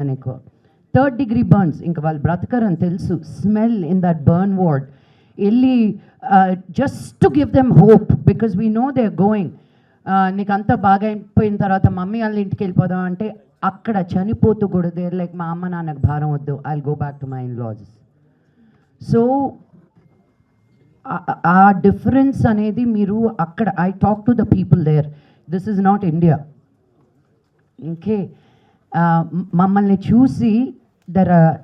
ఎక్కువ 3rd degree burns ఇంకా వాళ్ళు బ్రతకరని తెలుసు. Smell in that burn ward వెళ్ళి just to give them hope because we know they are going. నీకు అంతా బాగా అయిపోయిన తర్వాత మమ్మీ వాళ్ళ ఇంటికి వెళ్ళిపోదాం అంటే అక్కడ చనిపోతూ కూడా దేర్ లైక్ మా అమ్మ నాన్నకు భారం వద్దు, I will go back to my in laws. So ఆ డిఫరెన్స్ అనేది మీరు అక్కడ I talk to the people there, this is not India. Okay, మమ్మల్ని చూసి there are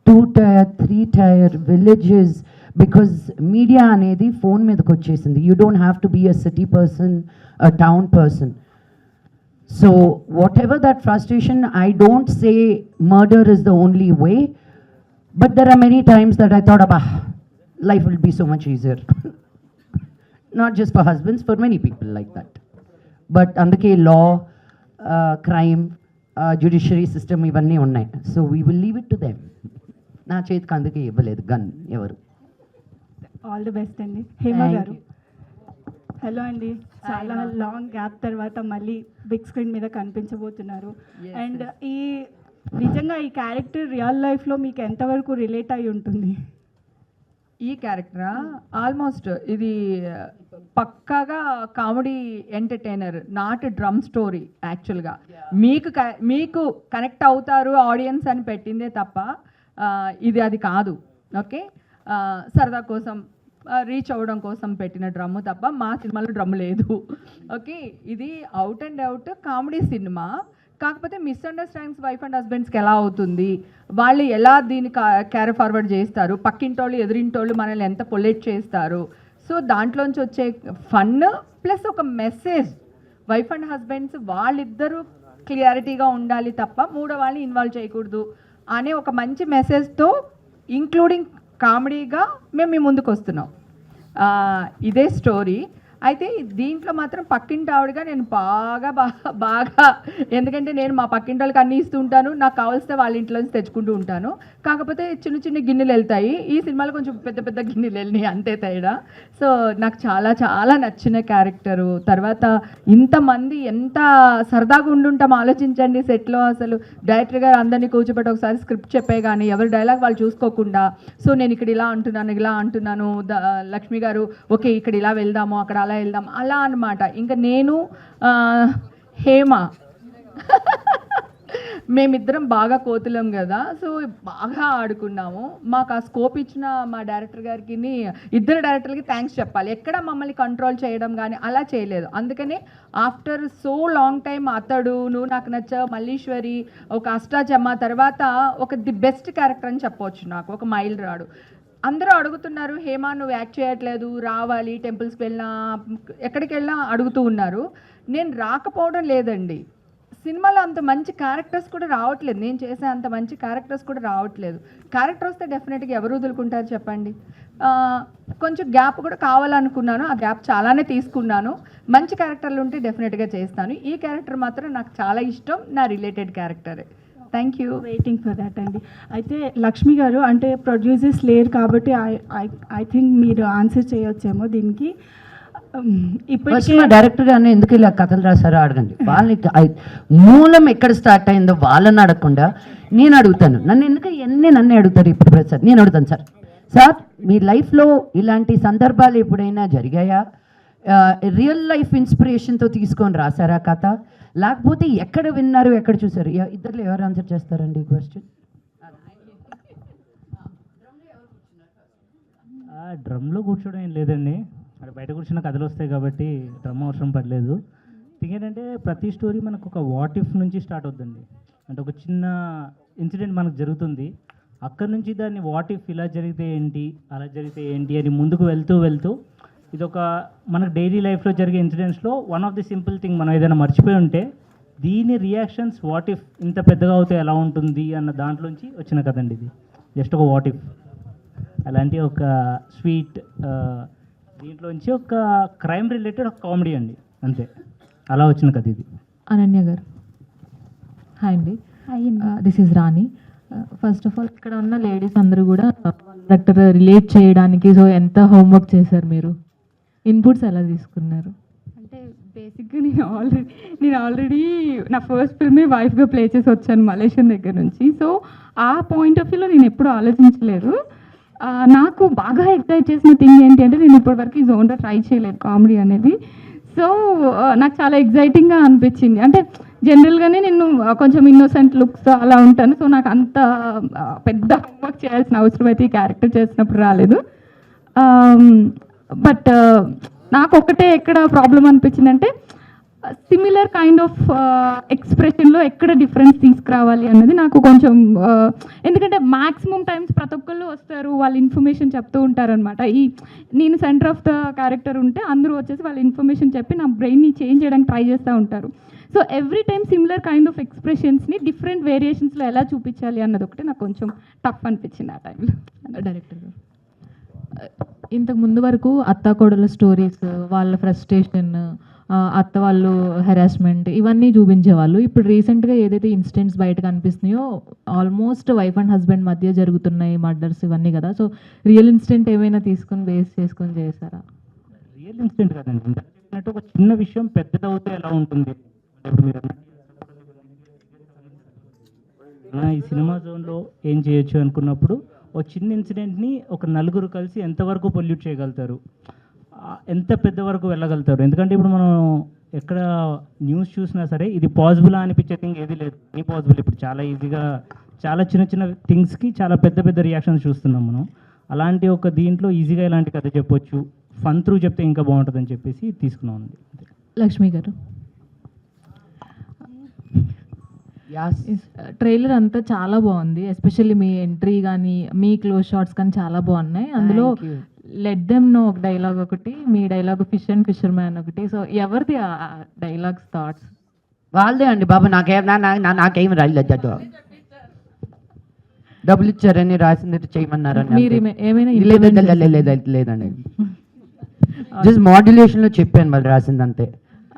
2 tier 3 tier villages because media అనేది ఫోన్ మీదకి వచ్చేసింది. You don't have to be a city person, a town person. So whatever that frustration, I don't say murder is the only way, but there are many times that I thought అబ్బా life will be so much easier. Not just for husbands, for many people like that. But అందుకే law, crime, judiciary system ఇవన్నీ ఉన్నాయి. So we will leave it to them. నా చేతికి అందుకే ఇవ్వలేదు gun ఎవరు. All the best అండి. హేమ గారు, హలో అండి. చాలా లాంగ్ గ్యాప్ తర్వాత మళ్ళీ బిగ్ స్క్రీన్ మీద కనిపించబోతున్నారు. అండ్ ఈ నిజంగా ఈ క్యారెక్టర్ రియల్ లైఫ్లో మీకు ఎంతవరకు రిలేట్ అయి ఉంటుంది? ఈ క్యారెక్టరా ఆల్మోస్ట్ ఇది పక్కాగా comedy entertainer, not drum story. యాక్చువల్గా మీకు కనెక్ట్ అవుతారు ఆడియన్స్ అని పెట్టిందే తప్ప ఇది అది కాదు. ఓకే, సరదా కోసం రీచ్ అవ్వడం కోసం పెట్టిన డ్రమ్ము తప్ప మా సినిమాలో డ్రమ్ లేదు. ఓకే, ఇది out and out comedy cinema. కాకపోతే మిస్అండర్స్టాండింగ్స్ వైఫ్ అండ్ హస్బెండ్స్కి ఎలా అవుతుంది, వాళ్ళు ఎలా దీన్ని క్యారీ ఫార్వర్డ్ చేస్తారు, పక్కింటోళ్ళు ఎదురింటోళ్ళు మనల్ని ఎంత పొలైట్ చేస్తారు. సో దాంట్లోంచి వచ్చే ఫన్ ప్లస్ ఒక మెసేజ్, వైఫ్ అండ్ హస్బెండ్స్ వాళ్ళిద్దరూ క్లియారిటీగా ఉండాలి తప్ప మూడో వాళ్ళని ఇన్వాల్వ్ చేయకూడదు అనే ఒక మంచి మెసేజ్తో ఇంక్లూడింగ్ కామెడీగా మేము మీ ముందుకు వస్తున్నాం. ఇదే స్టోరీ. అయితే దీంట్లో మాత్రం పక్కింటి ఆవిడగా నేను బాగా ఎందుకంటే నేను మా పక్కింటి వాళ్ళకి అన్నీ ఇస్తూ ఉంటాను, నాకు కావాల్సిన వాళ్ళ ఇంట్లోంచి తెచ్చుకుంటూ ఉంటాను. కాకపోతే చిన్న చిన్న గిన్నెలు వెళ్తాయి, ఈ సినిమాలో కొంచెం పెద్ద పెద్ద గిన్నెలు వెళ్ళినాయి, అంతే తేడా. సో నాకు చాలా చాలా నచ్చిన క్యారెక్టరు. తర్వాత ఇంతమంది ఎంత సరదాగా ఉండుంటాం ఆలోచించండి సెట్లో. అసలు డైరెక్టర్ గారు అందరినీ కూర్చోబెట్టి ఒకసారి స్క్రిప్ట్ చెప్పే కానీ ఎవరి డైలాగ్ వాళ్ళు చూసుకోకుండా, సో నేను ఇక్కడ ఇలా అంటున్నాను, లక్ష్మి గారు ఓకే ఇక్కడ ఇలా వెళ్దాము, అక్కడ అలా వెళ్దాం, అలా అనమాట. ఇంకా నేను హేమ మేమిద్దరం బాగా కోతులం కదా, సో బాగా ఆడుకున్నాము. మాకు ఆ స్కోప్ ఇచ్చిన మా డైరెక్టర్ గారికి, ఇద్దరు డైరెక్టర్లకి థ్యాంక్స్ చెప్పాలి. ఎక్కడ మమ్మల్ని కంట్రోల్ చేయడం కానీ అలా చేయలేదు. అందుకనే ఆఫ్టర్ సో లాంగ్ టైం అతడు, నువ్వు నాకు నచ్చావు, మల్లీశ్వరి, ఒక అష్టాచమ్మ తర్వాత ఒక ది బెస్ట్ క్యారెక్టర్ అని చెప్పవచ్చు నాకు, ఒక మైల్ రాడు. అందరూ అడుగుతున్నారు హేమ నువ్వు యాక్ట్ చేయట్లేదు, రావాలి, టెంపుల్స్కి వెళ్ళినా ఎక్కడికి వెళ్ళినా అడుగుతూ ఉన్నారు. నేను రాకపోవడం లేదండి, సినిమాలో అంత మంచి క్యారెక్టర్స్ కూడా రావట్లేదు, నేను చేసే అంత మంచి క్యారెక్టర్స్ కూడా రావట్లేదు. క్యారెక్టర్ వస్తే డెఫినెట్గా ఎవరు వదులుకుంటారు చెప్పండి. కొంచెం గ్యాప్ కూడా కావాలనుకున్నాను, ఆ గ్యాప్ చాలానే తీసుకున్నాను. మంచి క్యారెక్టర్లు ఉంటే డెఫినెట్గా చేస్తాను. ఈ క్యారెక్టర్ మాత్రం నాకు చాలా ఇష్టం, నా రిలేటెడ్ క్యారెక్టరే. Thank you, waiting for that అండి. అయితే లక్ష్మి గారు, అంటే ప్రొడ్యూసర్స్ లేరు కాబట్టి ఐ థింక్ మీరు ఆన్సర్ చేయొచ్చేమో దీనికి. ఇప్పుడు డైరెక్టర్ గారిని ఎందుకు ఇలా కథలు రాశారో అడగండి. వాళ్ళని మూలం ఎక్కడ స్టార్ట్ అయిందో వాళ్ళని అడగకుండా నేను అడుగుతాను. నన్ను అడుగుతారు ఇప్పుడు ప్రసాద్, నేను అడుగుతాను సార్ మీ లైఫ్లో ఇలాంటి సందర్భాలు ఎప్పుడైనా జరిగాయా? రియల్ లైఫ్ ఇన్స్పిరేషన్తో తీసుకొని రాశారా కథ, లేకపోతే ఎక్కడ విన్నారు, ఎక్కడ చూసారు? ఇద్దరు ఎవరు ఆన్సర్ చేస్తారండి ఈ క్వశ్చన్? డ్రమ్లో కూర్చోవడం ఏం లేదండి, అక్కడ బయట కూర్చున్న కథలు వస్తాయి కాబట్టి డ్రమ్ అవసరం పడలేదు. థింగ్ ఏంటంటే ప్రతి స్టోరీ మనకు ఒక వాట్ ఇఫ్ నుంచి స్టార్ట్ అవుతుంది. అంటే ఒక చిన్న ఇన్సిడెంట్ మనకు జరుగుతుంది, అక్కడి నుంచి దాన్ని వాట్ ఇఫ్ ఇలా జరిగితే ఏంటి, అలా జరిగితే ఏంటి అని ముందుకు వెళ్తూ ఇది ఒక మనకు డైలీ లైఫ్లో జరిగే ఇన్సిడెంట్స్లో one of the simple thing మనం ఏదైనా మర్చిపోయి ఉంటే దీని రియాక్షన్స్ వాట్ ఇఫ్ ఇంత పెద్దగా అవుతే ఎలా ఉంటుంది అన్న దాంట్లోంచి వచ్చిన కదండి ఇది. జస్ట్ ఒక వాట్ ఇఫ్ అలాంటి ఒక స్వీట్, దీంట్లోంచి ఒక క్రైమ్ రిలేటెడ్ ఒక కామెడీ అండి, అంతే. అలా వచ్చిన కథ ఇది. అనన్య గారు, హాయ్ అండి. This is Rani. First of all ఇక్కడ ఉన్న లేడీస్ అందరూ కూడా డైరెక్టర్ రిలేట్ చేయడానికి సో ఎంత హోంవర్క్ చేశారు మీరు, ఇన్పుట్స్ ఎలా తీసుకున్నారు? అంటే బేసిక్గా నేను ఆల్రెడీ నా ఫస్ట్ ఫిల్మే వైఫ్గా ప్లే చేసి వచ్చాను మలేషియన్ దగ్గర నుంచి. సో ఆ పాయింట్ ఆఫ్ వ్యూలో నేను ఎప్పుడూ ఆలోచించలేదు. నాకు బాగా ఎక్సైట్ చేసిన థింగ్ ఏంటి అంటే నేను ఇప్పటివరకు ఈ జోన్లో ట్రై చేయలేదు కామెడీ అనేది. సో నాకు చాలా ఎగ్జైటింగ్గా అనిపించింది. అంటే జనరల్గానే నేను కొంచెం ఇన్నోసెంట్ లుక్స్ అలా ఉంటాను. సో నాకు అంత పెద్ద హోంవర్క్ చేయాల్సిన అవసరం అయితే ఈ క్యారెక్టర్ చేసినప్పుడు రాలేదు. బట్ నాకు ఒకటే ఎక్కడ ప్రాబ్లం అనిపించిందంటే సిమిలర్ కైండ్ ఆఫ్ ఎక్స్ప్రెషన్లో ఎక్కడ డిఫరెన్స్ తీసుకురావాలి అన్నది నాకు కొంచెం ఎందుకంటే మ్యాక్సిమం టైమ్స్ ప్రతి ఒక్కళ్ళు వస్తారు, వాళ్ళు ఇన్ఫర్మేషన్ చెప్తూ ఉంటారనమాట. నేను సెంటర్ ఆఫ్ ద క్యారెక్టర్ ఉంటే అందరూ వచ్చేసి వాళ్ళ ఇన్ఫర్మేషన్ చెప్పి నా బ్రెయిన్ని చేంజ్ చేయడానికి ట్రై చేస్తూ ఉంటారు. So every time similar kind of ఎక్స్ప్రెషన్స్ని డిఫరెంట్ వేరియేషన్స్లో ఎలా చూపించాలి అన్నది ఒకటి నాకు కొంచెం టఫ్ అనిపించింది ఆ టైంలో. డైరెక్టర్ గారు, ఇంతకు ముందు వరకు అత్తాకోడల స్టోరీస్, వాళ్ళ ఫ్రస్ట్రేషన్, అత్త వాళ్ళు హెరాస్మెంట్ ఇవన్నీ చూపించేవాళ్ళు. ఇప్పుడు రీసెంట్గా ఏదైతే ఇన్సిడెంట్స్ బయట కనిపిస్తున్నాయో ఆల్మోస్ట్ వైఫ్ అండ్ హస్బెండ్ మధ్య జరుగుతున్నాయి మర్డర్స్ ఇవన్నీ కదా. సో రియల్ ఇన్సిడెంట్ ఏమైనా తీసుకొని బేస్ చేసుకొని చేశారా? రియల్ ఇన్సిడెంట్ కదండి, ఇందాక చెప్పినట్టు ఒక చిన్న విషయం పెద్దదవుతే ఎలా ఉంటుంది. ఇప్పుడు మీరు ఈ సినిమా జోన్లో ఏం చేయొచ్చు అనుకున్నప్పుడు ఒక చిన్న ఇన్సిడెంట్ని ఒక నలుగురు కలిసి ఎంతవరకు పొల్యూట్ చేయగలుగుతారు, ఎంత పెద్ద వరకు వెళ్ళగలుగుతారు. ఎందుకంటే ఇప్పుడు మనం ఎక్కడ న్యూస్ చూసినా సరే ఇది పాసిబుల్ అనిపించే థింగ్ ఏది లేదు, ఎనీ పాసిబుల్. ఇప్పుడు చాలా ఈజీగా చాలా చిన్న చిన్న థింగ్స్కి చాలా పెద్ద పెద్ద రియాక్షన్స్ చూస్తున్నాం మనం. అలాంటి ఒక దీంట్లో ఈజీగా ఇలాంటి కథ చెప్పొచ్చు, ఫన్ త్రూ చెప్తే ఇంకా బాగుంటుందని చెప్పేసి తీసుకున్నాం. లక్ష్మి గారు, ట్రైలర్ అంతా చాలా బాగుంది. ఎస్పెషల్లీ మీ ఎంట్రీ కానీ మీ క్లోజ్ షాట్స్ కానీ చాలా బాగున్నాయి. అందులో లెట్ దెమ్ నో ఒక డైలాగ్ ఒకటి, మీ dialogue fish and fisherman ఒకటి. సో ఎవరిది ఆ డైలాగ్స్ థాట్స్? వాళ్ళదే అండి బాబా, నాకేం రాలేదు. డబ్బులు ఇచ్చారని రాసింది చేయమన్నారని మీరు ఏమైనా లేదండి, జస్ట్ మాడ్యులేషన్లో చెప్పాను వాళ్ళు రాసింది అంతే.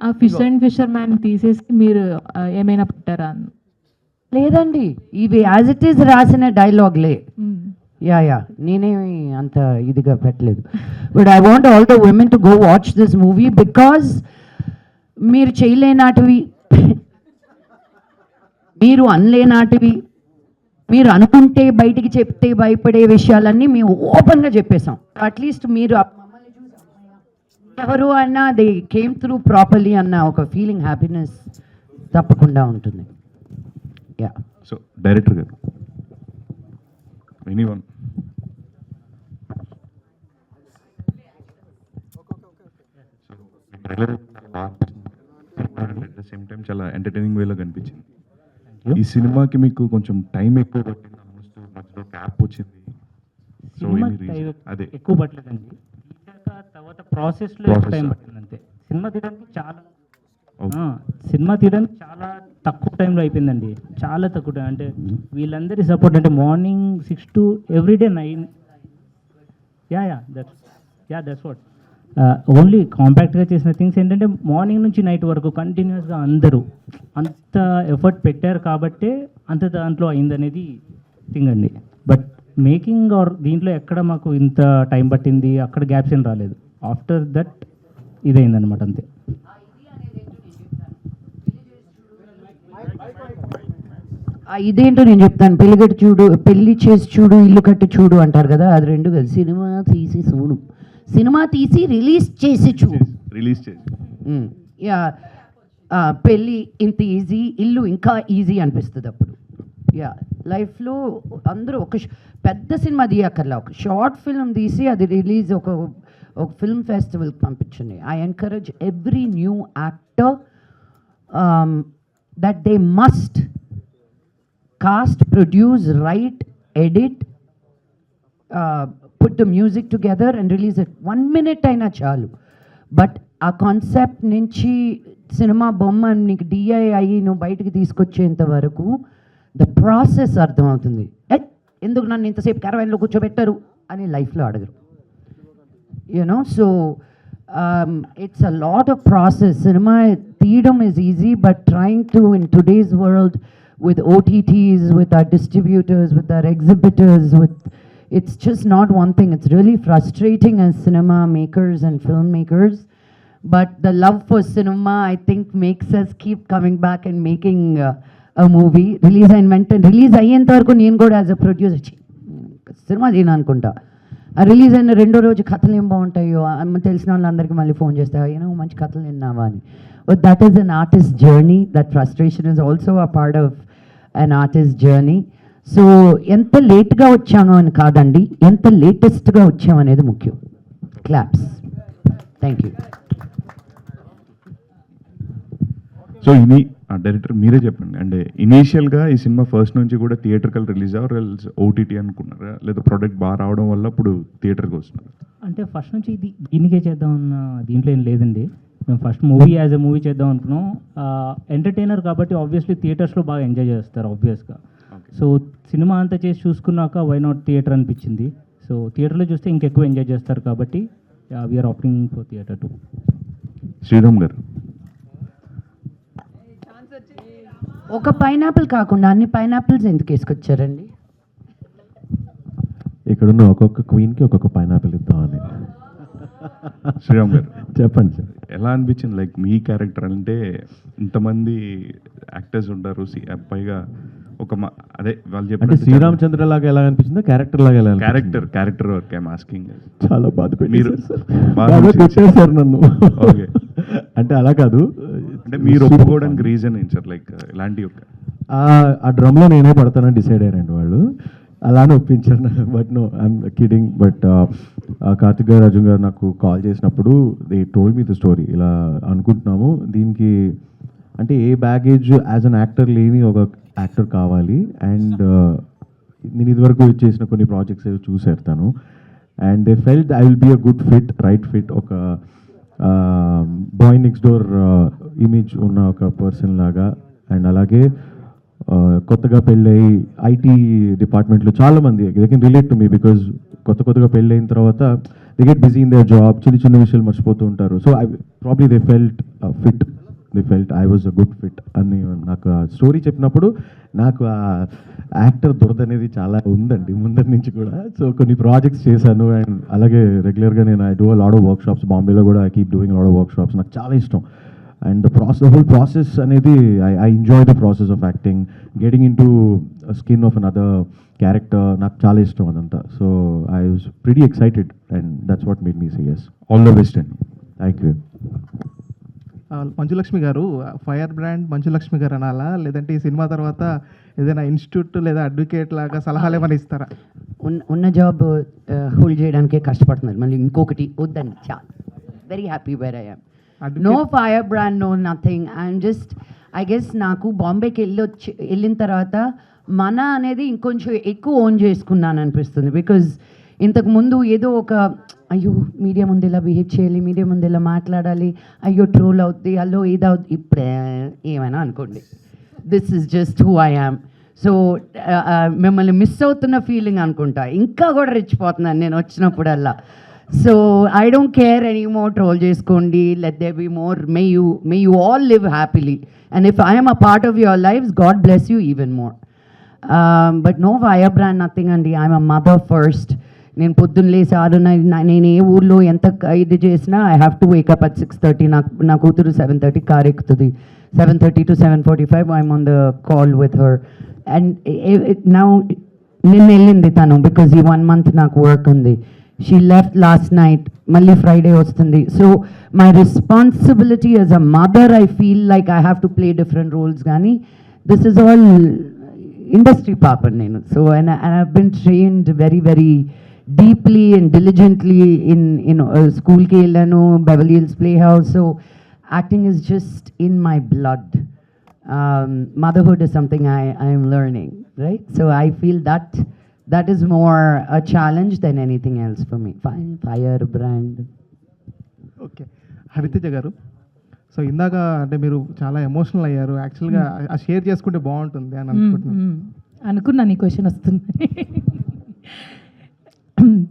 ఆ ఫిష్ అండ్ ఫిషర్ మ్యాన్ తీసేసి మీరు ఏమైనా పెట్టారా? లేదండి, ఇవి యాజ్ ఇట్ ఈస్ రాసిన డైలాగ్లే. యా నేనేమి అంత ఇదిగా పెట్టలేదు. But I want all the women to go watch this movie because మీరు చేయలేనాటివి, మీరు అనలేనాటివి, మీరు అనుకుంటే బయటికి చెప్తే భయపడే విషయాలన్నీ మేము ఓపెన్గా చెప్పేశాం. అట్లీస్ట్ మీరు ఎవరు అన్నా దే కేమ్ త్రూ ప్రాపర్లీ అన్న ఒక ఫీలింగ్, హ్యాపీనెస్ తప్పకుండా ఉంటుంది. యా. సో డైరెక్టర్ గారు, anyone at the same time చాలా ఎంటర్టైనింగ్ వేలో కనిపించింది. ఈ సినిమాకి మీకు కొంచెం టైం ఎక్కువ పట్టింది, ఆల్మోస్ట్ మధ్యలో గ్యాప్ వచ్చింది. సో అదే ఎక్కువ పట్టలేదండి, తర్వాత ప్రాసెస్లో టైం పట్టింది అంతే. సినిమా తీయడానికి చాలా తక్కువ టైంలో అయిపోయిందండి, చాలా తక్కువ టైం. అంటే వీళ్ళందరి సపోర్ట్, అంటే morning 6 to everyday 9. That's what. Only కాంపాక్ట్గా చేసిన థింగ్స్ ఏంటంటే మార్నింగ్ నుంచి నైట్ వరకు కంటిన్యూస్గా అందరూ అంత ఎఫర్ట్ పెట్టారు కాబట్టే అంత దాంట్లో అయిందనేది థింగ్ అండి. బట్ మేకింగ్ ఆర్ దీంట్లో ఎక్కడ మాకు ఇంత టైం పట్టింది, అక్కడ గ్యాప్స్ ఏం రాలేదు. ఆఫ్టర్ దట్ ఇదైందనమాట అంతే. ఇదేంటో నేను చెప్తాను. పెళ్ళిగట్టు చూడు, పెళ్లి చేసి చూడు, ఇల్లు కట్టి చూడు అంటారు కదా, అది రెండు కదా. సినిమా తీసి చూడు, సినిమా తీసి రిలీజ్ చేసి చూడు. యా, పెళ్ళి ఇంత ఈజీ, ఇల్లు ఇంకా ఈజీ అనిపిస్తుంది అప్పుడు. యా, లైఫ్లో అందరూ ఒక పెద్ద సినిమా తీయక్కర్లా, ఒక షార్ట్ ఫిల్మ్ తీసి అది రిలీజ్ ఒక ఫిల్మ్ ఫెస్టివల్కి పంపించండి. I encourage every new actor that they must cast, produce, write, edit, put the music together and release it. 1 minute అయినా చాలు. బట్ ఆ కాన్సెప్ట్ నుంచి సినిమా బొమ్మ నీకు డిఐ అయ్యి నువ్వు బయటికి తీసుకొచ్చేంత వరకు ద ప్రాసెస్ అర్థమవుతుంది. ఎందుకు నన్ను ఇంతసేపు క్యారవాన్లో కూర్చోబెట్టారు అని లైఫ్లో అడగరు. You know, so it's a lot of process. Cinema తీయడం is easy, but trying to in today's world with OTTs, with our distributors, with our exhibitors, it's just not one thing. It's really frustrating as cinema makers and filmmakers. but the love for cinema, I think, makes us keep coming back and making a movie. Release అయ్యేంత వరకు నేను కూడా as a producer cinema తీయను అనుకుంటా. ఆ release అయిన రెండో రోజు కథలు ఏం బాగుంటాయో తెలిసిన వాళ్ళందరికీ మళ్ళీ ఫోన్ చేస్తావా, ఏమో మంచి కథలు విన్నావా అని. But that is an artist journey. That frustration is also a part of an artist journey. So ఎంత లేట్గా వచ్చామో అని కాదండి, ఎంత లేటెస్ట్గా వచ్చామనేది ముఖ్యం. క్లాప్స్. Thank you. సో ఇది డైరెక్టర్ మీరే చెప్పండి, అంటే ఇనీషియల్గా ఈ సినిమా ఫస్ట్ నుంచి కూడా థియేటర్కల్ రిలీజ్ అవ్వరు, ఓటీటీ అనుకున్నారా, లేదా ప్రోడక్ట్ బాగా రావడం వల్ల ఇప్పుడు థియేటర్కి వస్తున్నారు? అంటే ఫస్ట్ నుంచి ఇది దీనికే చేద్దామన్న దీంట్లో ఏం లేదండి. మేము first movie as a movie చేద్దాం అనుకున్నాం. ఎంటర్టైనర్ కాబట్టి ఆబ్వియస్లీ థియేటర్స్లో బాగా ఎంజాయ్ చేస్తారు ఆబ్వియస్గా. సో సినిమా అంతా చేసి చూసుకున్నాక వై నాట్ థియేటర్ అనిపించింది. సో థియేటర్లో చూస్తే ఇంకెక్కువ ఎంజాయ్ చేస్తారు కాబట్టి we are opting for theatre too. Sriram garu, ఒక పైనాపిల్ కాకుండా అన్ని పైనాపిల్స్ ఎందుకు వేసుకొచ్చారండి? ఇక్కడున్న ఒక్కొక్క క్వీన్కి ఒక్కొక్క పైనాపిల్ ఇద్దామని. శ్రీరామ్ గారు చెప్పండి సార్. ఎలా అనిపించింది? లైక్ మీ క్యారెక్టర్ అంటే ఇంతమంది యాక్టర్స్ ఉంటారు, పైగా ఒక అదే వాళ్ళు అంటే చెప్పిన శ్రీరామచంద్ర లాగా ఎలా అనిపించిందో, క్యారెక్టర్ లాగా ఎలా క్యారెక్టర్ వర్క్ ఐఎమ్ ఆస్కింగ్. చాలా బాధ మీరు పెట్టారు సార్ నన్ను. ఓకే, అంటే అలా కాదు, అంటే మీరు ఒప్పుకోవడానికి రీజన్ ఏంటి సార్? లైక్ ఇలాంటి ఒక ఆ డ్రమ్లో నేనే పడతానని డిసైడ్ అయ్యారండి వాళ్ళు, అలానే ఒప్పించారు. But no, I'm kidding. But Karthik garu, Arjun garu నాకు కాల్ చేసినప్పుడు they told me the story. ఇలా అనుకుంటున్నాము, దీనికి అంటే ఏ బ్యాగేజ్ యాజ్ అన్ యాక్టర్ లేని ఒక యాక్టర్ కావాలి. అండ్ నేను ఇదివరకు చేసిన కొన్ని ప్రాజెక్ట్స్ చూసారు తను, and they felt I will be a good fit, right fit. ఒక బాయ్ నెక్స్ట్ డోర్ ఇమేజ్ ఉన్న ఒక పర్సన్ లాగా. అండ్ అలాగే కొత్తగా పెళ్ళయి ఐటీ డిపార్ట్మెంట్లో చాలామంది they can relate to me, because కొత్తగా పెళ్ళైన తర్వాత they get busy in their job, చిన్న విషయాలు మర్చిపోతూ ఉంటారు. So I probably they felt fit, they felt I was a good fit అని నాకు ఆ స్టోరీ చెప్పినప్పుడు నాకు ఆ యాక్టర్ దురద అనేది చాలా ఉందండి ముందరి నుంచి కూడా. సో కొన్ని ప్రాజెక్ట్స్ చేశాను, అండ్ అలాగే రెగ్యులర్గా నేను I do a lot of work shops, బాంబేలో కూడా I keep doing lot of work shops. నాకు చాలా ఇష్టం. అండ్ ద హోల్ ప్రాసెస్ అనేది I enjoy the process of acting, getting in to skin of another character, నాకు చాలా ఇష్టం అదంతా. So I was pretty excited and that's what made me say yes. All the best అండి. Thank you. Manchu Lakshmi గారు, fire brand Manchu Lakshmi గారు అనాలా, లేదంటే ఈ సినిమా తర్వాత ఏదైనా ఇన్స్టిట్యూట్ లేదా అడ్వకేట్ లాగా సలహాలు ఏమైనా ఇస్తారా? ఉన్న జాబ్ హోల్డ్ చేయడానికే కష్టపడుతున్నారు, మళ్ళీ ఇంకొకటి వద్దండి. చాలా very happy where I am. No fire brand, no nothing. I'm just I guess నాకు బాంబేకి వెళ్ళిన తర్వాత మన అనేది ఇంకొంచెం ఎక్కువ ఓన్ చేసుకున్నాను అనిపిస్తుంది. బికాజ్ ఇంతకుముందు ఏదో ఒక అయ్యో మీడియా ముందు ఇలా బిహేవ్ చేయాలి, మీడియా ముందు ఇలా మాట్లాడాలి, అయ్యో ట్రోల్ అవుద్ది, అల్లో ఇది అవుద్ది. ఇప్పుడే ఏమైనా అనుకోండి, this is just who I am. So మిమ్మల్ని మిస్ అవుతున్న ఫీలింగ్ అనుకుంటా, ఇంకా కూడా రెచ్చిపోతున్నాను నేను వచ్చినప్పుడల్లా. So I don't care any more, troll చేసుకోండి, let they be more, may you all live happily. And if I'm a part of your life, God bless you even more. But no fire brand, nothing అండి. I'm a mother first. నేను పొద్దున్న లేసి 6:30, నేను ఏ ఊర్లో ఎంత ఇది చేసినా I have to wake up at 6:30. నా కూతురు 7:30 కార్ ఎక్కుతుంది. 7:30 to 7:45 I'm on the call with her. And now నిన్న వెళ్ళింది తను, బికాజ్ ఈ 1 month నాకు వర్క్ ఉంది. షీ లెఫ్ట్ లాస్ట్ నైట్, మళ్ళీ ఫ్రైడే వస్తుంది. So my responsibility as a mother, I feel like I have to play different roles. కానీ this is all industry పాప నేను. So and I have been trained very very deeply and diligently in school ke ellanu, Beverly Hills Playhouse. So acting is just in my blood. Motherhood is something I am learning, right? So I feel that is more a challenge than anything else for me. Fire brand. Okay, Hariteja గారు, so ఇందాక అంటే మీరు చాలా emotional అయ్యారు. యాక్చువల్గా ఆ share చేసుకుంటే బాగుంటుంది అని అనుకుంటున్నాను. అనుకున్నాను ఈ క్వశ్చన్ వస్తుంది.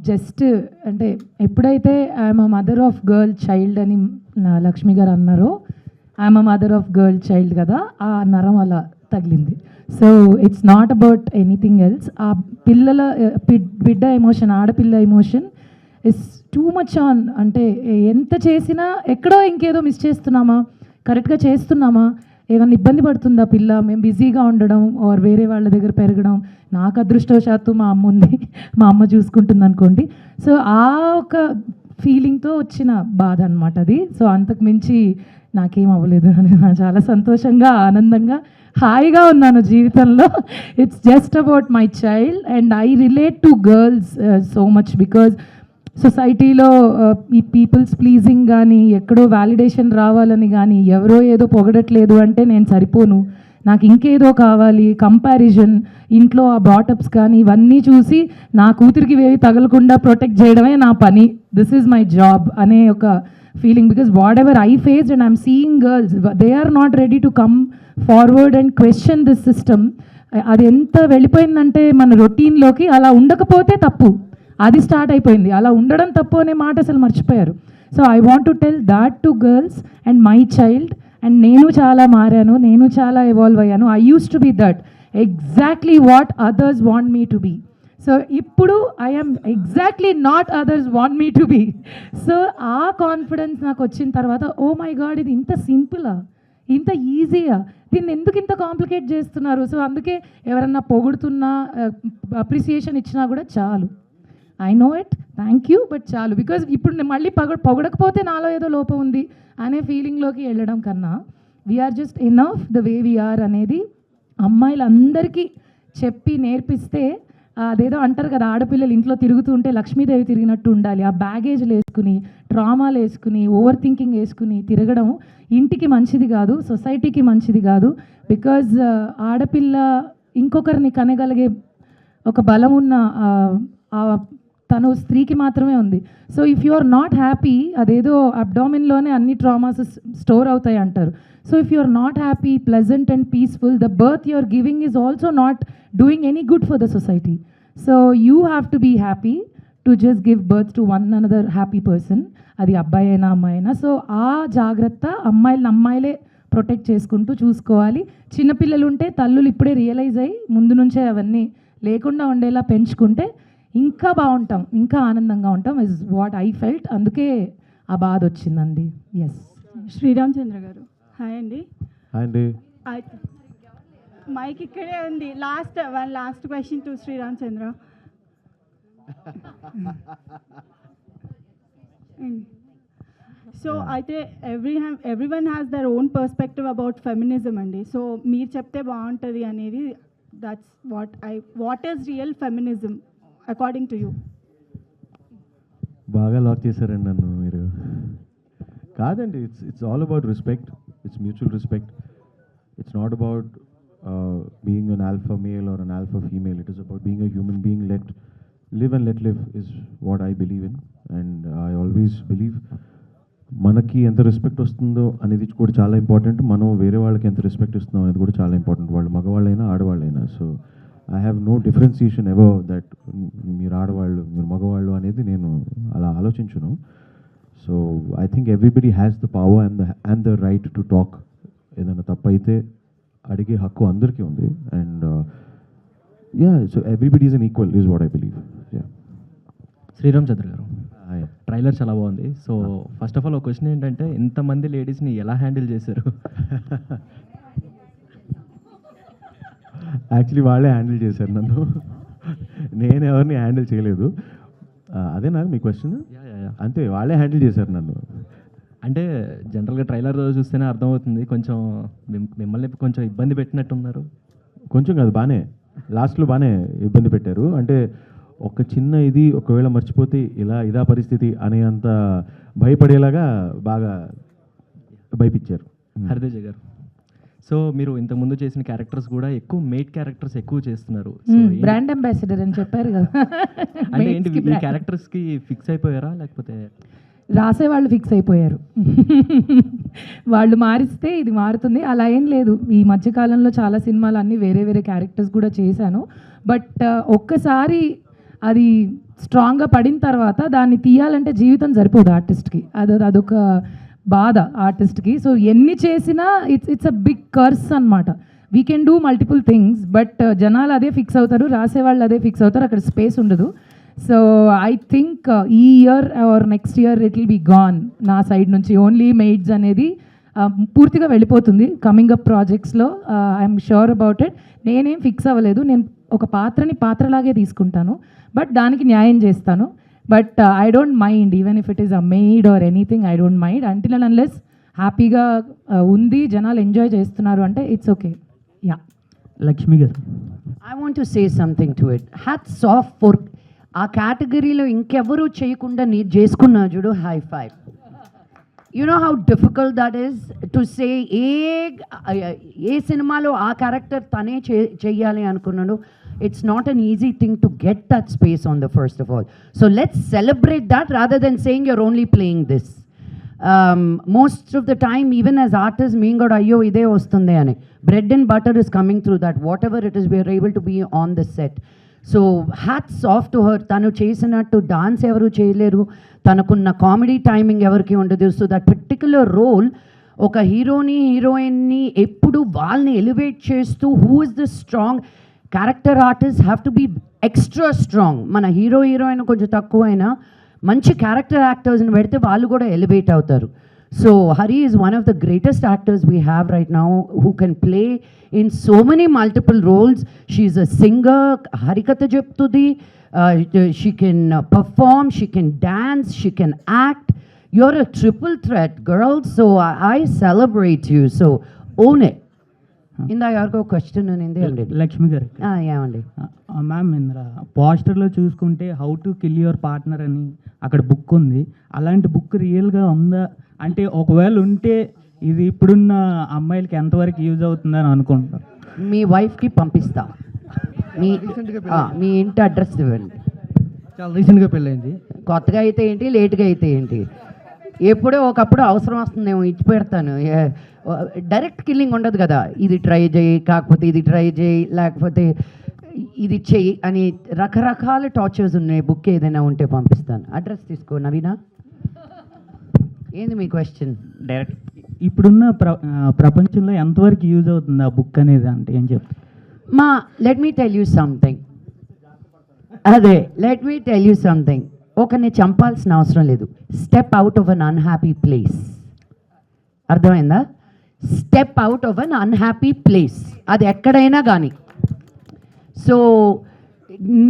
జస్ట్ అంటే ఎప్పుడైతే I'm a mother of girl child అని లక్ష్మి గారు అన్నారో, I'm a mother of girl child కదా, ఆ నరం అలా తగిలింది. So it's not about anything else. ఆ పిల్లల బిడ్డ ఎమోషన్, ఆడపిల్ల emotion is too much on. అంటే ఎంత చేసినా ఎక్కడో ఇంకేదో మిస్ చేస్తున్నామా, కరెక్ట్గా చేస్తున్నామా, ఏమన్నా ఇబ్బంది పడుతుందా పిల్ల, మేము బిజీగా ఉండడం ఆర్ వేరే వాళ్ళ దగ్గర పెరగడం. నాకు అదృష్టవశాత్తు మా అమ్మ ఉంది, మా అమ్మ చూసుకుంటుంది అనుకోండి. సో ఆ ఒక ఫీలింగ్తో వచ్చిన బాధ అనమాట అది. సో అంతకు మించి నాకేం అవ్వలేదు. చాలా సంతోషంగా, ఆనందంగా, హాయిగా ఉన్నాను జీవితంలో. It's just about my child and I relate to girls so much because సొసైటీలో ఈ పీపుల్స్ ప్లీజింగ్ కానీ, ఎక్కడో వ్యాలిడేషన్ రావాలని కానీ, ఎవరో ఏదో పొగడట్లేదు అంటే నేను సరిపోను, నాకు ఇంకేదో కావాలి, కంపారిజన్, ఇంట్లో ఆ బాటప్స్ కానీ ఇవన్నీ చూసి నా కూతురికి వేవి తగలకుండా ప్రొటెక్ట్ చేయడమే నా పని, దిస్ ఈజ్ మై జాబ్ అనే ఒక ఫీలింగ్. Because whatever I faced and I'm seeing girls, they are not ready to come forward and question this system. అది ఎంత వెళ్ళిపోయిందంటే మన రొటీన్లోకి, అలా ఉండకపోతే తప్పు, అది స్టార్ట్ అయిపోయింది. అలా ఉండడం తప్పు అనే మాట అసలు మర్చిపోయారు. So I want to tell that to girls and my child. And నేను చాలా మారాను, నేను చాలా ఎవాల్వ్ అయ్యాను. I use to be that exactly what others want me to be. So ఇప్పుడు I'm exactly not others want me to be. So ఆ confidence నాకు వచ్చిన తర్వాత, ఓ మై గాడ్, ఇది ఇంత సింపులా, ఇంత ఈజీగా, దీన్ని ఎందుకు ఇంత కాంప్లికేట్ చేస్తున్నారు. సో అందుకే ఎవరన్నా పొగుడుతున్నా, అప్రిసియేషన్ ఇచ్చినా కూడా చాలు, I know it, thank you, but చాలు. బికాజ్ ఇప్పుడు నేను మళ్ళీ పొగడకపోతే నాలో ఏదో లోపం ఉంది అనే ఫీలింగ్లోకి వెళ్ళడం కన్నా, we're just enough the way we're అనేది అమ్మాయిలందరికీ చెప్పి నేర్పిస్తే, అదేదో అంటారు కదా, ఆడపిల్లలు ఇంట్లో తిరుగుతూ ఉంటే లక్ష్మీదేవి తిరిగినట్టు ఉండాలి. ఆ బ్యాగేజ్లు వేసుకుని, ట్రామాలు వేసుకుని, ఓవర్ థింకింగ్ వేసుకుని తిరగడం ఇంటికి మంచిది కాదు, సొసైటీకి మంచిది కాదు. బికాజ్ ఆడపిల్ల ఇంకొకరిని కనగలిగే ఒక బలం ఉన్న తను స్త్రీకి మాత్రమే ఉంది. So if you are not happy, అదేదో అబ్డామిన్లోనే అన్ని ట్రామాస్ స్టోర్ అవుతాయి అంటారు. So if you are not happy, pleasant and peaceful, the birth you are giving is also not doing any good for the society. So you have to be happy to just give birth to one another happy person, అది అబ్బాయి అయినా అమ్మాయి అయినా. So ఆ జాగ్రత్త అమ్మాయిలే protect చేసుకుంటూ చూసుకోవాలి. చిన్నపిల్లలు ఉంటే తల్లులు ఇప్పుడే రియలైజ్ అయ్యి ముందు నుంచే అవన్నీ లేకుండా ఉండేలా పెంచుకుంటే ఇంకా బాగుంటాం, ఇంకా ఆనందంగా ఉంటాం, ఇస్ వాట్ ఐ ఫెల్ట్. అందుకే ఆ బాధ వచ్చిందండి. ఎస్. శ్రీరామచంద్ర గారు, హాయ్ అండి. హాయ్ అండి. మైక్ ఇక్కడే ఉంది. Last question to Sreeramachandra. So అయితే everyone has their own perspective about feminism అండి. సో మీరు చెప్తే బాగుంటుంది అనేది, that's what is real feminism according to you? బాగా లాక్ చేశారండి నన్ను మీరు. కాదండి, it's all about respect, it's mutual respect. It's not about being an alpha male or an alpha female. It is about being a human being. live and let live is what I believe in, and I always believe మనకి ఎంత respect వస్తుందో అనేది కూడా చాలా important, మనం వేరే వాళ్ళకి ఎంత రెస్పెక్ట్ ఇస్తున్నాం అనేది కూడా చాలా ఇంపార్టెంట్, వాళ్ళు మగవాళ్ళైనా ఆడవాళ్ళైనా. So I have no differentiation ever that మీరు ఆడవాళ్ళు మీరు మగవాళ్ళు అనేది నేను అలా ఆలోచించును. So I think everybody has the power and the right to talk. ఏదైనా తప్పైతే అడిగే హక్కు అందరికీ ఉంది. And so everybody is an equal is what I believe. Sreeramachandra గారు, ట్రైలర్ చాలా బాగుంది. సో ఫస్ట్ ఆఫ్ ఆల్ ఒక క్వశ్చన్ ఏంటంటే, ఇంతమంది లేడీస్ని ఎలా హ్యాండిల్ చేశారు? యాక్చువల్లీ వాళ్ళే హ్యాండిల్ చేశారు నన్ను, నేను ఎవరిని హ్యాండిల్ చేయలేదు. అదే నాకు మీ క్వశ్చన్? అంతే, వాళ్ళే హ్యాండిల్ చేశారు నన్ను. అంటే జనరల్గా ట్రైలర్ చూస్తేనే అర్థమవుతుంది, కొంచెం మిమ్మల్ని కొంచెం ఇబ్బంది పెట్టినట్టున్నారు. కొంచెం కాదు, బాగానే లాస్ట్లో బాగానే ఇబ్బంది పెట్టారు. అంటే ఒక చిన్న ఇది ఒకవేళ మర్చిపోతే ఇదా పరిస్థితి అనే అంత భయపడేలాగా బాగా భయపించారు హరితేజ గారు. సో మీరు ఇంతకుముందు చేసిన క్యారెక్టర్స్ కూడా ఎక్కువ మెయిట్ క్యారెక్టర్స్ ఎక్కువ చేస్తున్నారు. బ్రాండ్ అంబాసిడర్ అని చెప్పారు కదా. అంటే ఏంటి, ఈ క్యారెక్టర్స్కి ఫిక్స్ అయిపోయారా లేకపోతే? రాసేవాళ్ళు ఫిక్స్ అయిపోయారు, వాళ్ళు మారిస్తే ఇది మారుతుంది అలా ఏం లేదు. ఈ మధ్యకాలంలో చాలా సినిమాలు అన్నీ వేరే వేరే క్యారెక్టర్స్ కూడా చేశాను. బట్ ఒక్కసారి అది స్ట్రాంగ్గా పడిన తర్వాత దాన్ని తీయాలంటే జీవితం సరిపోదు ఆర్టిస్ట్కి, అదొక బాధ ఆర్టిస్ట్కి. సో ఎన్ని చేసినా ఇట్స్ అ బిగ్ కర్స్ అనమాట. We can do multiple things, but జనాలు అదే ఫిక్స్ అవుతారు, రాసేవాళ్ళు అదే ఫిక్స్ అవుతారు, అక్కడ స్పేస్ ఉండదు. సో ఐ థింక్ ఈ year or next year it will be gone నా సైడ్ నుంచి. ఓన్లీ మెయిడ్స్ అనేది పూర్తిగా వెళ్ళిపోతుంది కమింగ్ అప్ ప్రాజెక్ట్స్లో. I'm sure about it. నేనేం ఫిక్స్ అవ్వలేదు. నేను ఒక పాత్రలాగే తీసుకుంటాను, బట్ దానికి న్యాయం చేస్తాను. But I don't mind even if it is a maid or anything. I don't mind until and unless హ్యాపీగా ఉంది, జనాలు ఎంజాయ్ చేస్తున్నారు అంటే ఇట్స్ ఓకే. యా. లక్ష్మి గారు, I want to say something to it. Hats off for ఆ కేటగిరీలో ఇంకెవరూ చేయకుండా నీ చేసుకున్నా చూడు, high five. You know how difficult that is to say. ఏ సినిమాలో ఆ క్యారెక్టర్ తనే చెయ్యాలి అనుకున్నాడు. It's not an easy thing to get that space on the first of all. So let's celebrate that rather than saying you're only playing this. Most of the time even as artist మేము కూడా అయ్యో ఇదే వస్తుంది అని. Bread and butter is coming through that whatever it is we are able to be on the set. So hats off to her. తను చేసినట్టు dance ఎవరు చేయలేరు, తనకున్న కామెడీ టైమింగ్ ఎవరికి ఉండదు. సో దట్ పర్టిక్యులర్ రోల్ ఒక హీరోయిన్ని ఎప్పుడు వాళ్ళని ఎలివేట్ చేస్తూ who is the strong character artist have to be extra strong. మన హీరోయిన్ కొంచెం తక్కువైనా మంచి క్యారెక్టర్ యాక్టర్స్ని పెడితే వాళ్ళు కూడా ఎలివేట్ అవుతారు. So Hari is one of the greatest actors we have right now who can play in so many multiple roles. She is a singer, harikatha cheptudi, she can perform, she can dance, she can act. You're a triple threat, girl, so I celebrate you. So own it. ఇందా ఎవరికో question ఉంది అండి. లక్ష్మి గారు, ఏమండి ma'am ఇందులో పోస్టర్లో చూసుకుంటే how to kill your partner అని అక్కడ బుక్ ఉంది. అలాంటి బుక్ రియల్గా ఉందా? అంటే ఒకవేళ ఉంటే ఇది ఇప్పుడున్న అమ్మాయిలకి ఎంతవరకు యూజ్ అవుతుందని అనుకుంటున్నారు? మీ వైఫ్కి పంపిస్తా. మీ ఇంటి అడ్రస్ ఇవ్వండి. చాలా రీసెంట్గా పెళ్ళైంది. కొత్తగా అయితే ఏంటి, లేట్గా అయితే ఏంటి, ఎప్పుడో ఒకప్పుడు అవసరం వస్తుందేమో ఇచ్చి పెడతాను. డైరెక్ట్ కిల్లింగ్ ఉండదు కదా. ఇది ట్రై చేయి, కాకపోతే ఇది ట్రై చేయి, లేకపోతే ఇది చెయ్యి అని రకరకాల టార్చర్స్ ఉన్నాయి. బుక్ ఏదైనా ఉంటే పంపిస్తాను. అడ్రస్ తీసుకో. నవీనా, ఏంది మీ క్వశ్చన్? డైరెక్ట్ ఇప్పుడున్న ప్రపంచంలో ఎంతవరకు యూజ్ అవుతుంది ఆ బుక్ అనేది అంటే ఏం చెప్తారు? Let me tell you something. Let me tell you something. ఒకరిని చంపాల్సిన అవసరం లేదు. Step out of an unhappy place. అర్థమైందా? Step out of an unhappy place. అది ఎక్కడైనా కానీ. సో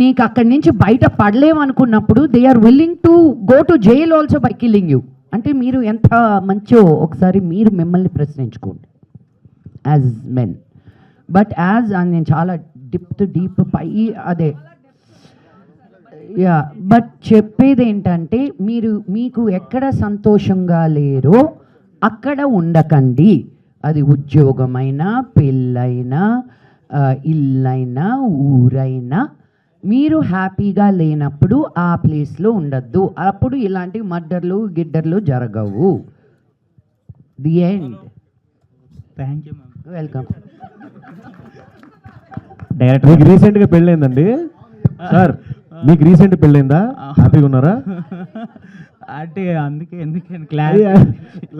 నీకు అక్కడి నుంచి బయట పడలేమనుకున్నప్పుడు they are willing to go to jail also by killing you. అంటే మీరు ఎంత మంచో ఒకసారి మీరు మిమ్మల్ని ప్రశ్నించుకోండి యాజ్ మెన్. బట్ యాజ్ నేను చాలా డీప్ పై అదే యా. బట్ చెప్పేది ఏంటంటే మీకు ఎక్కడ సంతోషంగా లేరో అక్కడ ఉండకండి. అది ఉద్యోగమైనా, పెళ్ళైనా, ఇల్లైనా, ఊరైనా, మీరు హ్యాపీగా లేనప్పుడు ఆ ప్లేస్లో ఉండద్దు. అప్పుడు ఇలాంటి మర్డర్లు గిడ్డర్లు జరగవు. The end. Thank you ma'am. Welcome. Direct మీకు రీసెంట్గా పెళ్ళైందండి సార్? మీకు రీసెంట్ పెళ్ళైందా? హ్యాపీగా ఉన్నారా? అంటే ఎందుకే క్లాస్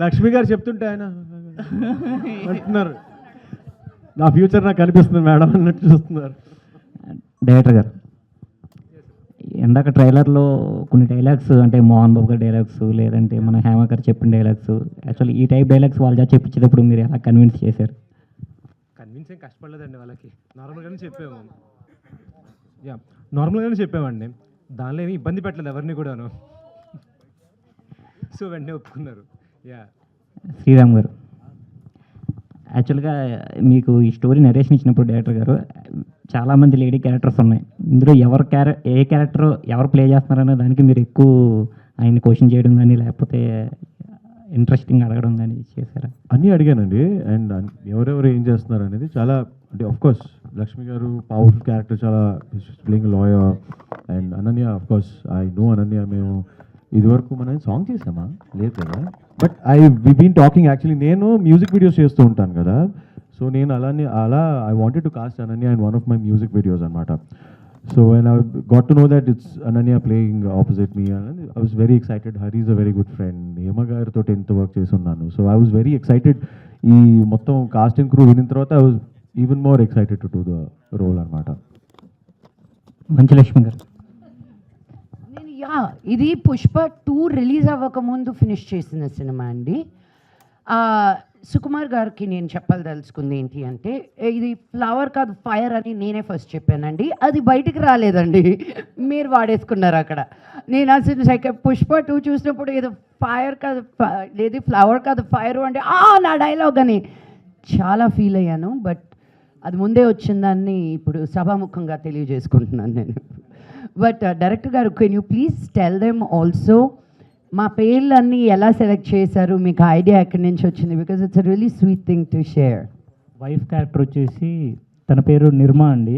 లక్ష్మి గారు చెప్తుంటే ఆయన అంటున్నారు నా ఫ్యూచర్ నాకు కనిపిస్తుంది మేడం అన్నట్టు చూస్తున్నారు. డైరెక్టర్ గారు, ఇందాక ట్రైలర్లో కొన్ని డైలాగ్స్ అంటే మోహన్ బాబు గారి డైలాగ్స్ లేదంటే మన హేమ గారు చెప్పిన డైలాగ్స్, యాక్చువల్లీ ఈ టైప్ డైలాగ్స్ వాళ్ళు చెప్పించేటప్పుడు మీరు ఎలా కన్విన్స్ చేశారు? కన్విన్స్ ఏం కష్టపడలేదండి. వాళ్ళకి నార్మల్గానే చెప్పాము. యా, నార్మల్గానే చెప్పామండి. దానిలో ఏమి ఇబ్బంది పెట్టలేదు ఎవరిని కూడాను. సో వెంటనే ఒప్పుకున్నారు. యా. శ్రీరామ్ గారు, యాక్చువల్గా మీకు ఈ స్టోరీ నరేషన్ ఇచ్చినప్పుడు డైరెక్టర్ గారు చాలామంది లేడీ క్యారెక్టర్స్ ఉన్నాయి. ఇందులో ఏ క్యారెక్టర్ ఎవరు ప్లే చేస్తున్నారనే దానికి మీరు ఎక్కువ ఆయన్ని క్వశ్చన్ చేయడం కానీ లేకపోతే ఇంట్రెస్టింగ్ అడగడం కానీ చేశారా? అన్నీ అడిగానండి. అండ్ ఎవరెవరు ఏం చేస్తున్నారు అనేది చాలా అంటే course Lakshmi garu powerful character, చాలా playing lawyer. And Ananya course I know Ananya. మేము ఇదివరకు మనం సాంగ్ చేసామా? లేదు కదా. But we been talking actually. నేను మ్యూజిక్ వీడియోస్ చేస్తూ ఉంటాను కదా. సో నేను అలా I wanted to cast Ananya in one of my music videos అనమాట. So when I got to know that it's Ananya playing opposite me, I was very excited. Hari is a very good friend. Hema గారితో ఎంత work చేసి ఉన్నాను. So I was very excited. ఈ మొత్తం casting crew వినిన తర్వాత I was even more excited to do the role అనమాట. మంచి లక్ష్మి గారు, ఇది పుష్ప 2 రిలీజ్ అవ్వకముందు ఫినిష్ చేసిన సినిమా అండి. సుకుమార్ గారికి నేను చెప్పదలుచుకుంది ఏంటి అంటే, ఇది ఫ్లవర్ కాదు ఫైర్ అని నేనే ఫస్ట్ చెప్పానండి. అది బయటికి రాలేదండి, మీరు వాడేసుకున్నారు అక్కడ. నేను అసలు పుష్ప 2 చూసినప్పుడు ఏదో ఫైర్ కాదు ఏది ఫ్లవర్ కాదు ఫైర్ అంటే నా డైలాగ్ అని చాలా ఫీల్ అయ్యాను. బట్ అది ముందే వచ్చిందాన్ని ఇప్పుడు సభాముఖంగా తెలియజేసుకుంటున్నాను నేను. బట్ డైరెక్టర్ గారు, can you please tell them also మా పేర్లన్నీ ఎలా సెలెక్ట్ చేశారు, మీకు ఐడియా ఎక్కడి నుంచి వచ్చింది? Because it's a really sweet thing to share. Wife character వచ్చేసి తన పేరు నిర్మా అండి.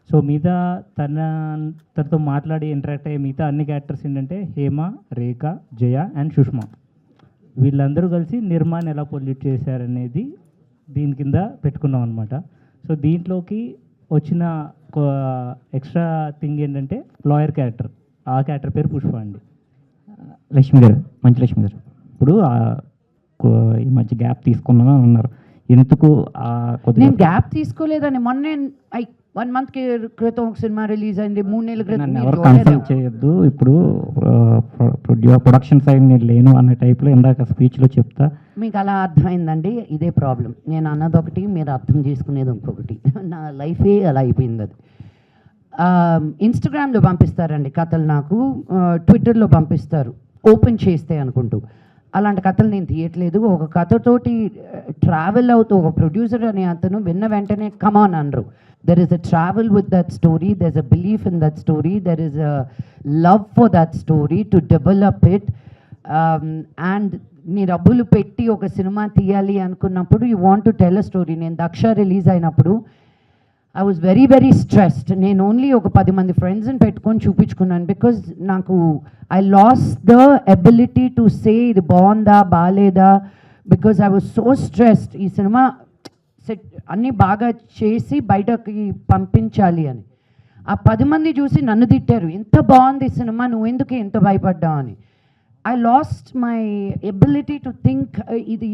సో మిగతా తనతో మాట్లాడి ఇంటరాక్ట్ అయ్యే మిగతా అన్ని క్యారెక్టర్స్ ఏంటంటే హేమ, రేఖ, జయ అండ్ సుష్మా. వీళ్ళందరూ కలిసి నిర్మాని ఎలా పొల్యూట్ చేశారనేది దీని కింద పెట్టుకున్నాం అనమాట. సో దీంట్లోకి వచ్చిన ఎక్స్ట్రా థింగ్ ఏంటంటే లాయర్ క్యారెక్టర్. ఆ క్యారెక్టర్ పేరు పుష్ప అండి. లక్ష్మి గారు, మంచి లక్ష్మి గారు, ఇప్పుడు ఈ మధ్య గ్యాప్ తీసుకున్నాను అని అన్నారు. ఎందుకు నేను గ్యాప్ తీసుకోలేదని మొన్నే 1 month క్రితం ఒక సినిమా రిలీజ్ అయింది, 3 నెలల క్రితం. నన్ను ఎవరు కన్సల్ట్ చేయొద్దు, ఇప్పుడు ప్రొడక్షన్ సైడ్ నేను లేను అనే టైప్లో ఇందాక స్పీచ్లో చెప్తా. మీకు అలా అర్థమైందండి, ఇదే ప్రాబ్లం. నేను అన్నది ఒకటి, మీరు అర్థం చేసుకునేది ఇంకొకటి. నా లైఫే అలా అయిపోయింది. అది ఇన్స్టాగ్రామ్లో పంపిస్తారండి కథలు, నాకు ట్విట్టర్లో పంపిస్తారు ఓపెన్ చేస్తే అనుకుంటూ. అలాంటి కథలు నేను తీయట్లేదు. ఒక కథతోటి ట్రావెల్ అవుతూ ఒక ప్రొడ్యూసర్ అనే అతను విన్న వెంటనే కమాన్ అనరు. There is a travel with that story, there is a belief in that story, there is a love for that story to develop it. And నీ డబ్బులు పెట్టి ఒక సినిమా తీయాలి అనుకున్నప్పుడు you want to tell a story. నేను Daksha release అయినప్పుడు I was very very stressed. నేను ఓన్లీ ఒక 10 మంది ఫ్రెండ్స్ని పెట్టుకొని చూపించుకున్నాను. బికాజ్ నాకు I lost the ability to say ఇది బాగుందా బాగాలేదా, because I was so stressed. ఈ సినిమా సెట్ అన్నీ బాగా చేసి బయటకి పంపించాలి అని. ఆ 10 మంది చూసి నన్ను తిట్టారు, ఎంత బాగుంది ఈ సినిమా, నువ్వు ఎందుకు ఎంత భయపడ్డావు అని. I lost my ability to think ఇది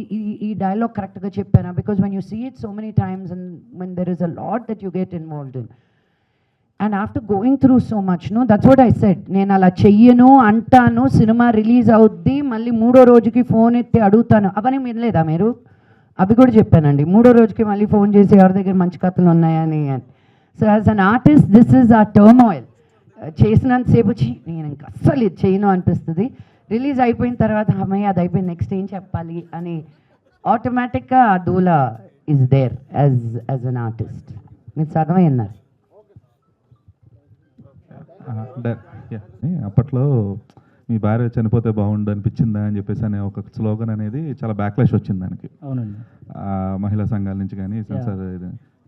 ఈ డైలాగ్ కరెక్ట్గా చెప్పాను. Because when you see it so many times and when there is a lot that you get involved in and after going through so much no, that's what I said. నేను అలా చెయ్యను అంటాను, cinema release అవుద్ది, మళ్ళీ 3వ రోజుకి phone ఎత్తి అడుగుతాను. అవన్నీ వినలేదా మీరు? అవి కూడా చెప్పానండి. 3వ రోజుకి మళ్ళీ ఫోన్ చేసి ఎవరి దగ్గర మంచి కథలు ఉన్నాయని. So as an artist this is ఆ టర్మాయిల్. చేసినంతసేపు నేను ఇంకా అస్సలు ఇది చేయను అనిపిస్తుంది. రిలీజ్ అయిపోయిన తర్వాత అమ్మాయి అది అయిపోయింది, నెక్స్ట్ ఏం చెప్పాలి అని ఆటోమేటిక్గా ఆ దూలా is there as an artist. మీరు సగమే అన్నారు. అప్పట్లో మీ భార్య చనిపోతే బాగుండు అనిపించిందా అని చెప్పేసి అనే ఒక స్లోగన్ అనేది చాలా బ్యాక్లాష్ వచ్చింది దానికి. అవునండి. మహిళా సంఘాల నుంచి కానీ సెన్సార్.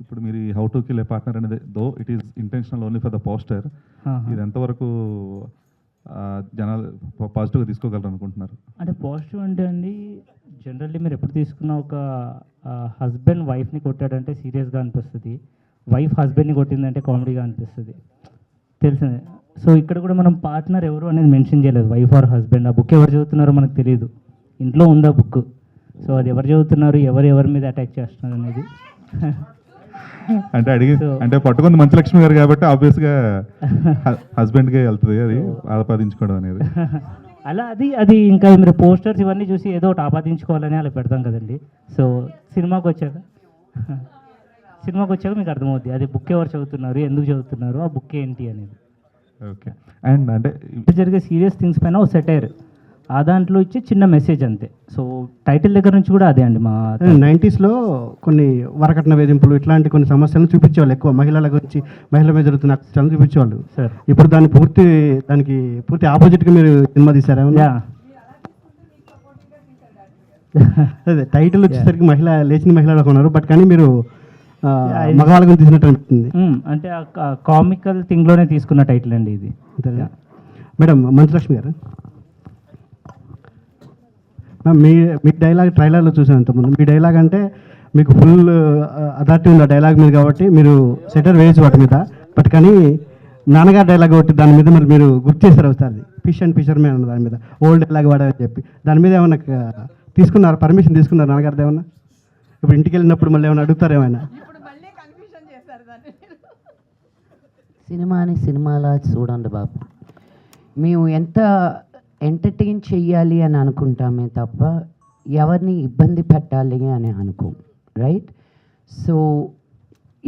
ఇప్పుడు మీరు ఈ how to kill a partner అనేది though it is intentional only for the poster, ఇది ఎంతవరకు జనాలు పాజిటివ్గా తీసుకోగలరు అనుకుంటున్నారు? అంటే పాజిటివ్ అంటే అండి, జనరల్లీ మీరు ఎప్పుడు తీసుకున్న ఒక హస్బెండ్ వైఫ్ని కొట్టాడంటే సీరియస్గా అనిపిస్తుంది, వైఫ్ హస్బెండ్ని కొట్టిందంటే కామెడీగా అనిపిస్తుంది, తెలిసిందే. సో ఇక్కడ కూడా మనం పార్ట్నర్ ఎవరు అనేది మెన్షన్ చేయలేదు, వైఫ్ ఆర్ హస్బెండ్. ఆ బుక్ ఎవరు చదువుతున్నారో మనకు తెలియదు, ఇంట్లో ఉంది ఆ బుక్. సో అది ఎవరు చదువుతున్నారు, ఎవరి మీద అటాక్ చేస్తున్నారు అనేది అంటే అంటే పట్టుకుంది మంచి లక్ష్మి గారు కాబట్టి ఆబ్వియస్గా హస్బెండ్కే వెళ్తుంది అది ఆపాదించుకోవడం అనేది. అలా అది ఇంకా మీరు పోస్టర్స్ ఇవన్నీ చూసి ఏదో ఒకటి ఆపాదించుకోవాలని అలా పెడతాం కదండి. సో సినిమాకి వచ్చాక మీకు అర్థమవుతుంది అది బుక్ ఎవరు చదువుతున్నారు, ఎందుకు చదువుతున్నారు, ఆ బుక్ ఏంటి అనేది. ఓకే. అండ్ అంటే జరిగే సీరియస్ థింగ్స్ పైన ఒక సెటైర్, ఆ దాంట్లో ఇచ్చే చిన్న మెసేజ్ అంతే. సో టైటిల్ దగ్గర నుంచి కూడా అదే అండి. మా 90sలో కొన్ని వరకట్న వేధింపులు ఇట్లాంటి కొన్ని సమస్యలను చూపించేవాళ్ళు, ఎక్కువ మహిళల గురించి, మహిళల మీద జరుగుతున్న అక్రమాలను చూపించేవాళ్ళు. ఇప్పుడు దానికి పూర్తి ఆపోజిట్గా మీరు సినిమా తీశారా? అదే టైటిల్ వచ్చేసరికి లేచిన మహిళలకు ఉన్నారు, బట్ కానీ మీరు మగవాళ్ళ గురించి తీసినట్టు అనిపిస్తుంది. అంటే కామికల్ థింగ్లోనే తీసుకున్న టైటిల్ అండి ఇది. మేడం మంచులక్ష్మి గారు, మీ డైలాగ్ ట్రైలర్లో చూసాను ఇంతకుముందు. మీ డైలాగ్ అంటే మీకు ఫుల్ అథారిటీ ఉంది ఆ డైలాగ్ మీద కాబట్టి మీరు సెటర్ వేయచ్చు వాటి మీద. బట్ కానీ నాన్నగారు డైలాగ్ ఒకటి దాని మీద మరి మీరు గుర్తు చేశారు ఒకసారి, ఫిష్ అండ్ ఫిషర్మే అన్న దాని మీద ఓల్డ్ డైలాగ్ వాడారని చెప్పి, దాని మీద ఏమన్నా తీసుకున్నారు, పర్మిషన్ తీసుకున్నారు నాన్నగారిది ఏమన్నా? ఇప్పుడు ఇంటికి వెళ్ళినప్పుడు మళ్ళీ ఏమైనా అడుగుతారు ఏమైనా? సినిమాని సినిమాలా చూడండి బాబు. మేము ఎంత ఎంటర్టైన్ చెయ్యాలి అని అనుకుంటామే తప్ప ఎవరిని ఇబ్బంది పెట్టాలి అని అనుకోం, రైట్? సో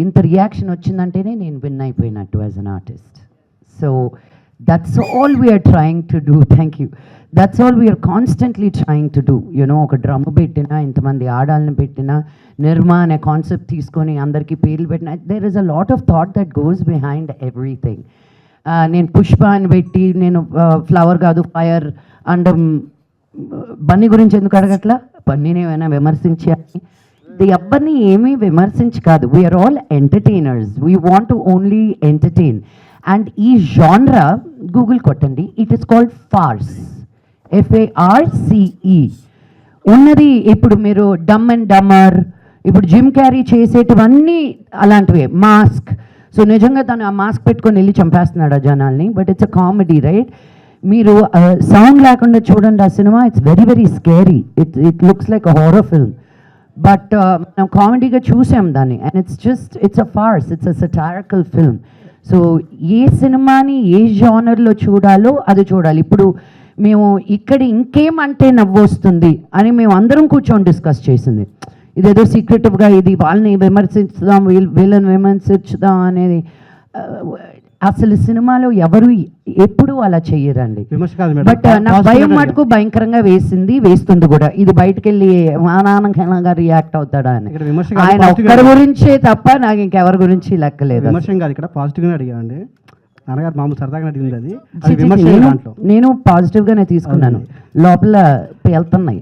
ఇంత రియాక్షన్ వచ్చిందంటేనే నేను విన్ అయిపోయినట్టు as an artist. So that's all we're trying to do. Thank you. That's all we're constantly trying to do. You know, ఒక డ్రమ్ పెట్టినా, ఇంతమంది ఆడాలని పెట్టినా, నిర్మా అనే కాన్సెప్ట్ తీసుకొని అందరికీ పేర్లు పెట్టినా, there is a lot of thought that goes behind everything. నేను పుష్ప అని పెట్టి, నేను ఫ్లవర్ కాదు ఫైర్ అండ్ బన్నీ గురించి ఎందుకు అడగట్లా? బన్నీని ఏమైనా విమర్శించాలి? ఎవరిని ఏమీ విమర్శించి కాదు. We're all entertainers. We want to only entertain. And ఈ జాన్రా గూగుల్ కొట్టండి, it is called farce, FARCE. ఉన్నది ఇప్పుడు మీరు డమ్ అండ్ డమ్మర్, ఇప్పుడు జిమ్ క్యారీ చేసేటివన్నీ అలాంటివే. మాస్క్, సో నిజంగా తను ఆ మాస్క్ పెట్టుకొని వెళ్ళి చంపేస్తున్నాడు ఆ జనాల్ని, but it's a comedy, right? మీరు సౌండ్ లేకుండా చూడండి ఆ cinema, it's very very scary. It looks like a horror film, but మనం కామెడీగా చూసాం దాన్ని. And it's a farce, it's a satirical film. So ఏ సినిమాని ఏ జానర్లో చూడాలో అది చూడాలి. ఇప్పుడు మేము ఇక్కడ ఇంకేమంటే నవ్వు వస్తుంది అని మేము అందరం కూర్చొని డిస్కస్ చేసింది. ఇదేదో సీక్రెటివ్గా ఇది వాళ్ళని విమర్శించుదాం, వీళ్ళని విమర్శించుదాం అనేది అసలు సినిమాలో ఎవరు ఎప్పుడు అలా చెయ్యరండి. బట్ నాకు భయం మటుకు భయంకరంగా వేస్తుంది కూడా. ఇది బయటకు వెళ్ళి మానానంగా రియాక్ట్ అవుతాడా అని. ఆయన ఒక్కరి గురించే తప్ప నాకు ఇంకెవరి గురించి లెక్కలేదు. విమర్శం కాదు, ఇక్కడ పాజిటివ్గానే అడిగామండి. నాన్నగారు మామూలు సరదాగా అడిగింది అది. నేను పాజిటివ్గానే తీసుకున్నాను. లోపల వెళ్తున్నాయి,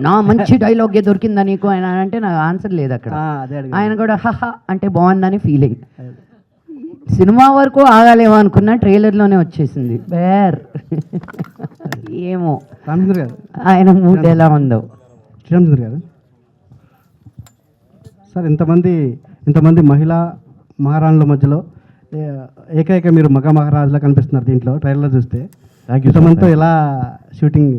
నా మంచి డైలాగే దొరికిందా నీకు ఆయన అంటే నాకు ఆన్సర్ లేదు అక్కడ. ఆయన కూడా హహా అంటే బాగుందని ఫీలింగ్. సినిమా వరకు ఆగాలేమో అనుకున్నా, ట్రైలర్లోనే వచ్చేసింది బేర్. ఏమో ఆయన మూడ్ ఎలా ఉందో. శ్రీరామచంద్ర గారు, సార్ ఇంతమంది మహిళా మహారాణుల మధ్యలో ఏకైక మీరు మగ మహారాజులా కనిపిస్తున్నారు దీంట్లో ట్రైలర్ చూస్తే. ఇంతమందితో ఎలా షూటింగ్?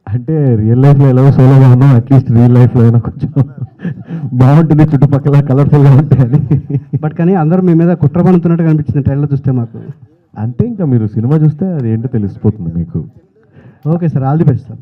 అంటే రియల్ లైఫ్లో ఎలా సోలోగా ఉన్నాం, అట్లీస్ట్ రియల్ లైఫ్లో అయినా కొంచెం బాగుంటుంది, చుట్టుపక్కల కలర్ఫుల్గా ఉంటాయని. బట్ కానీ అందరూ మీ మీద కుట్ర పడుతున్నట్టు కనిపించింది ట్రైలర్ చూస్తే మాకు. అంతే, ఇంకా మీరు సినిమా చూస్తే అది ఏంటో తెలిసిపోతుంది మీకు. Okay sir, all the best sir.